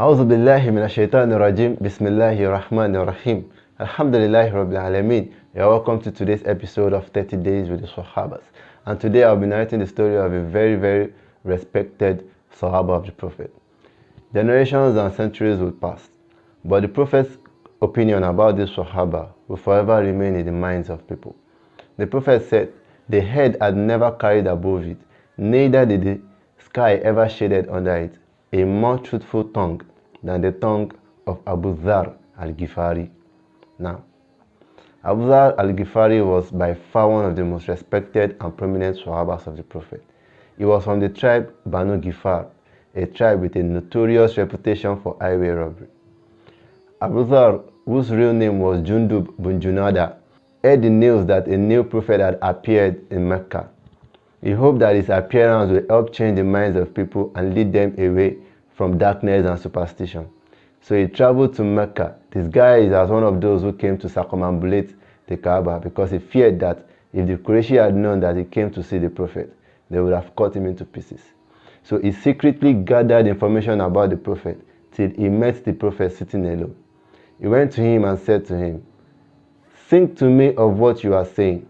أعوذ بالله من الشيطان الرجيم بسم الله الرحمن الرحيم Alhamdulillah Rabbil Alameen. You are welcome to today's episode of 30 Days with the Sahabas. And today I'll be narrating the story of a very respected Sahaba of the Prophet. Generations and centuries will pass, but the Prophet's opinion about this Sahaba will forever remain in the minds of people. The Prophet said, the head had never carried above it, neither did the sky ever shaded under it, a more truthful tongue than the tongue of Abu Dharr al-Ghifari. Now, Abu Dharr al-Ghifari was by far one of the most respected and prominent Sahabas of the Prophet. He was from the tribe Banu Ghifar, a tribe with a notorious reputation for highway robbery. Abu Dharr, whose real name was Jundub bin Junada, heard the news that a new prophet had appeared in Mecca. He hoped that his appearance would help change the minds of people and lead them away from darkness and superstition. So he traveled to Mecca, disguised as one of those who came to circumambulate the Kaaba, because he feared that if the Qurayshi had known that he came to see the Prophet, they would have cut him into pieces. So he secretly gathered information about the Prophet till he met the Prophet sitting alone. He went to him and said to him, "Sing to me of what you are saying."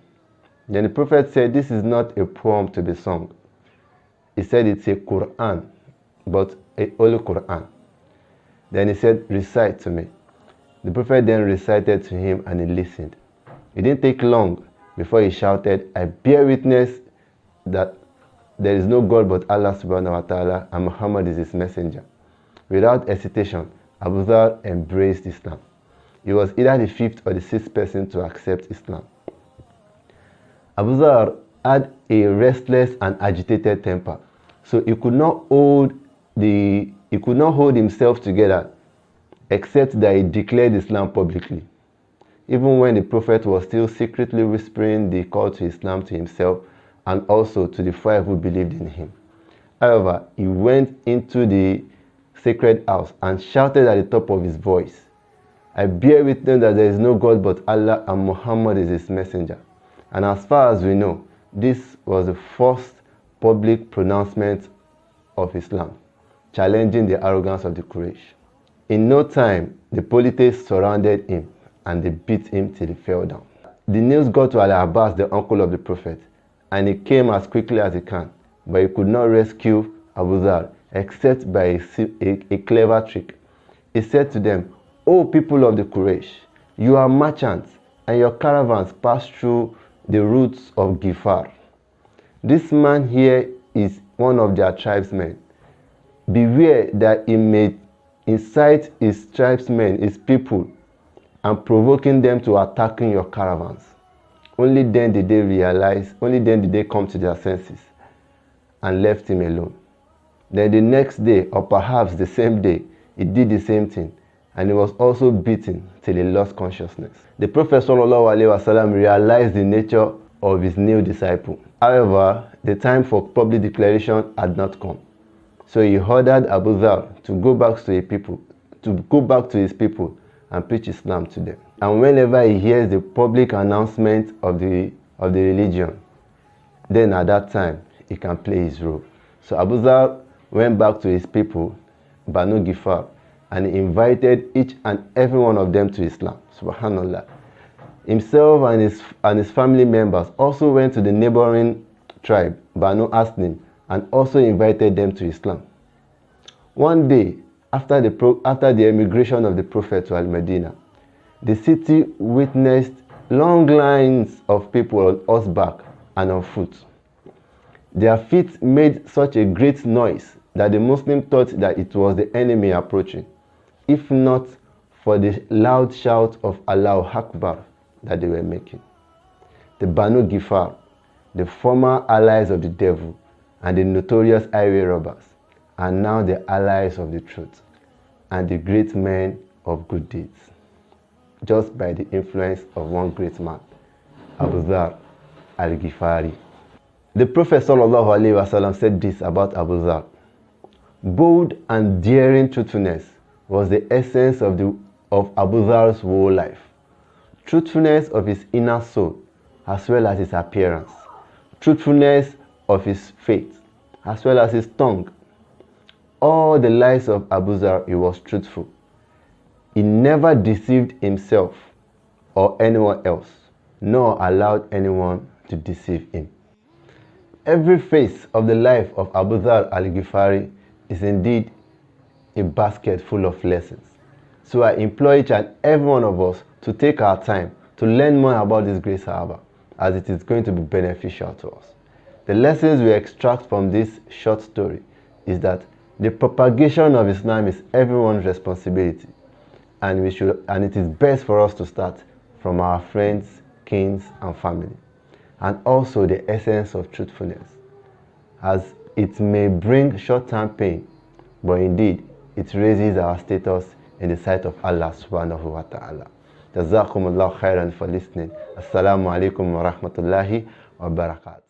Then the Prophet said, "This is not a poem to be sung." He said, "It's a Quran, but a holy Quran." Then he said, "Recite to me." The Prophet then recited to him and he listened. It didn't take long before he shouted, "I bear witness that there is no God but Allah subhanahu wa ta'ala and Muhammad is his messenger." Without hesitation, Abu Dharr embraced Islam. He was either the fifth or the sixth person to accept Islam. Abu Dharr had a restless and agitated temper, so he could not hold himself together except that he declared Islam publicly, even when the Prophet was still secretly whispering the call to Islam to himself and also to the five who believed in him. However, he went into the sacred house and shouted at the top of his voice, "I bear witness that there is no God but Allah and Muhammad is his messenger." And as far as we know, this was the first public pronouncement of Islam, challenging the arrogance of the Quraysh. In no time, the polytheists surrounded him and they beat him till he fell down. The news got to Al-Abbas, the uncle of the Prophet, and he came as quickly as he can, but he could not rescue Abu Dharr except by a clever trick. He said to them, "O people of the Quraysh, you are merchants and your caravans pass through the routes of Ghifar. This man here is one of their tribesmen. Beware that he may incite his tribesmen, his people, and provoking them to attacking your caravans." Only then did they come to their senses and left him alone. Then the next day, or perhaps the same day, he did the same thing, and he was also beaten till he lost consciousness. The Prophet ﷺ realized the nature of his new disciple. However, the time for public declaration had not come. So he ordered Abu Dharr to go back to his people and preach Islam to them. And whenever he hears the public announcement of the religion, then at that time he can play his role. So Abu Dharr went back to his people, Banu Ghifar, and he invited each and every one of them to Islam. Subhanallah. Himself and his family members also went to the neighboring tribe, Banu Asnim, and also invited them to Islam. One day, after the emigration of the Prophet to Al-Medina, the city witnessed long lines of people on horseback and on foot. Their feet made such a great noise that the Muslim thought that it was the enemy approaching, if not for the loud shout of Allahu Akbar that they were making. The Banu Ghifar, the former allies of the devil and the notorious highway robbers, are now the allies of the truth and the great men of good deeds, just by the influence of one great man, Abu Dharr al-Ghifari. The Prophet ﷺ said this about Abu Dharr: "Bold and daring truthfulness was the essence of Abu Dharr's whole life. Truthfulness of his inner soul as well as his appearance. Truthfulness of his faith as well as his tongue. all the lives of Abu Zar, he was truthful. He never deceived himself or anyone else, nor allowed anyone to deceive him. Every phase of the life of Abu Dharr al-Ghifari is indeed a basket full of lessons. So I implore each and every one of us to take our time to learn more about this great Sahaba, as it is going to be beneficial to us. The lessons we extract from this short story is that the propagation of Islam is everyone's responsibility, and it is best for us to start from our friends, kins, and family. And also the essence of truthfulness, as it may bring short-term pain, but indeed it raises our status in the sight of Allah subhanahu wa ta'ala. Jazakumullahu khairan for listening. Assalamu alaikum wa rahmatullahi wa barakatuh.